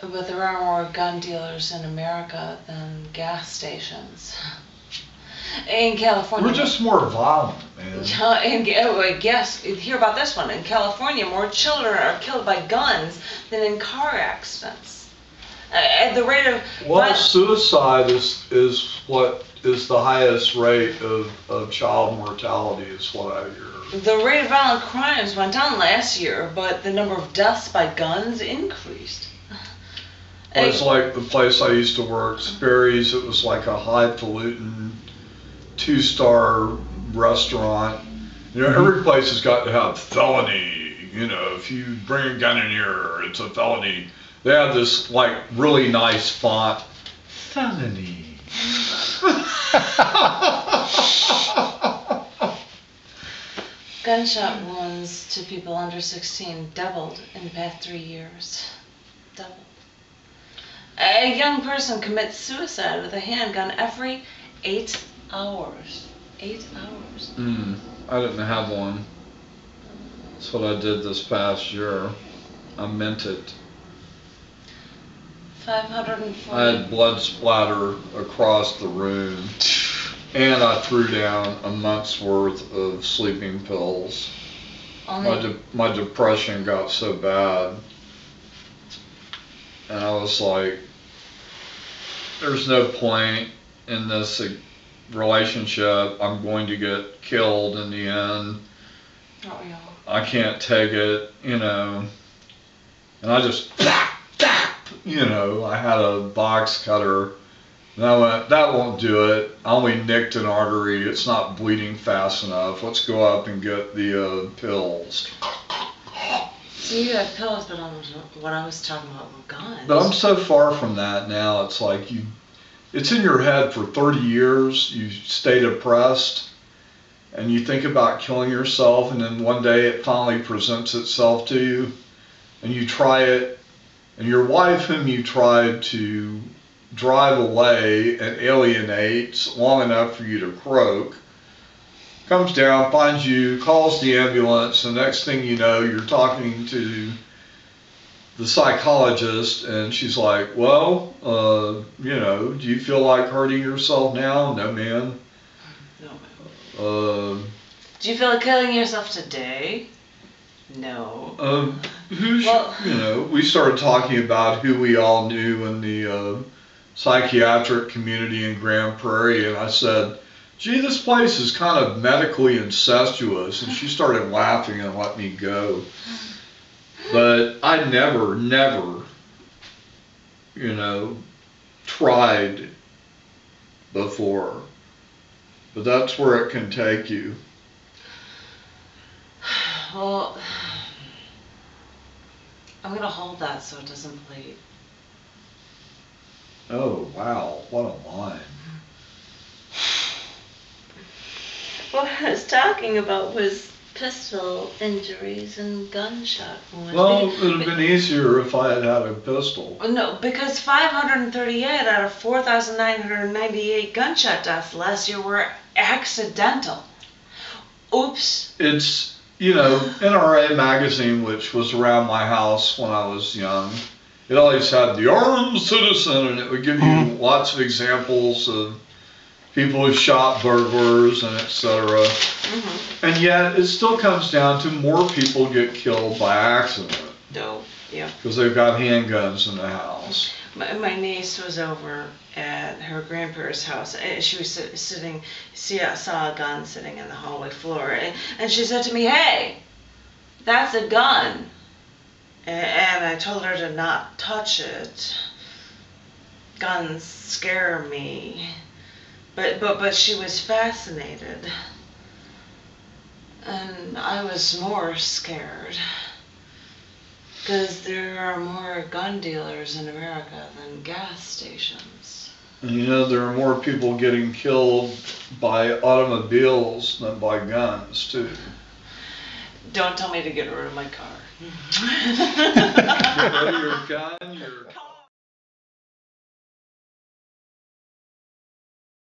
But there are more gun dealers in America than gas stations. In California, we're just more violent, man. Yes, hear about this one. In California, more children are killed by guns than in car accidents. At the rate of suicide is what is the highest rate of child mortality, is what I hear. The rate of violent crimes went down last year, but the number of deaths by guns increased. It's like the place I used to work, Sperry's. It was like a highfalutin 2-star restaurant. You know, every place has got to have felony. You know, if you bring a gun in here, it's a felony. They have this like really nice font, felony. Gunshot wounds to people under 16 doubled in the past 3 years. Doubled. A young person commits suicide with a handgun every 8 hours. 8 hours. I didn't have one. That's what I did this past year. I meant it. 540. I had blood splatter across the room, and I threw down a month's worth of sleeping pills. My depression got so bad, and I was like, there's no point in this relationship. I'm going to get killed in the end. Oh, yeah. I can't take it, you know. And I just, you know, I had a box cutter, and I went, that won't do it. I only nicked an artery. It's not bleeding fast enough. Let's go up and get the pills. So you had pills, but what I was talking about were guns. But I'm so far from that now. It's like it's in your head for 30 years. You stay depressed, and you think about killing yourself, and then one day it finally presents itself to you, and you try it, and your wife, whom you tried to drive away and alienate long enough for you to croak, comes down, finds you, calls the ambulance, and the next thing you know, you're talking to the psychologist, and she's like, well, you know, do you feel like hurting yourself now? No, ma'am. No, ma'am. Do you feel like killing yourself today? No. You know, we started talking about who we all knew in the psychiatric community in Grand Prairie, and I said, gee, this place is kind of medically incestuous, and she started laughing and let me go. But I never, you know, tried before. But that's where it can take you. Well, I'm going to hold that so it doesn't bleed. Oh, wow. What a line. What I was talking about was pistol injuries and gunshot wounds. Well, it would have been easier if I had had a pistol. No, because 538 out of 4,998 gunshot deaths last year were accidental. Oops. It's, you know, NRA magazine, which was around my house when I was young, it always had the armed citizen, and it would give you lots of examples of people who shot burglars and etc. And yet it still comes down to more people get killed by accident. No, yeah. Because they've got handguns in the house. My niece was over at her grandparents' house, and she was sitting, saw a gun sitting in the hallway floor, and she said to me, hey, that's a gun. And I told her to not touch it. Guns scare me. But she was fascinated, and I was more scared, because there are more gun dealers in America than gas stations. And you know, there are more people getting killed by automobiles than by guns, too. Don't tell me to get rid of my car. Get rid of your gun, your car.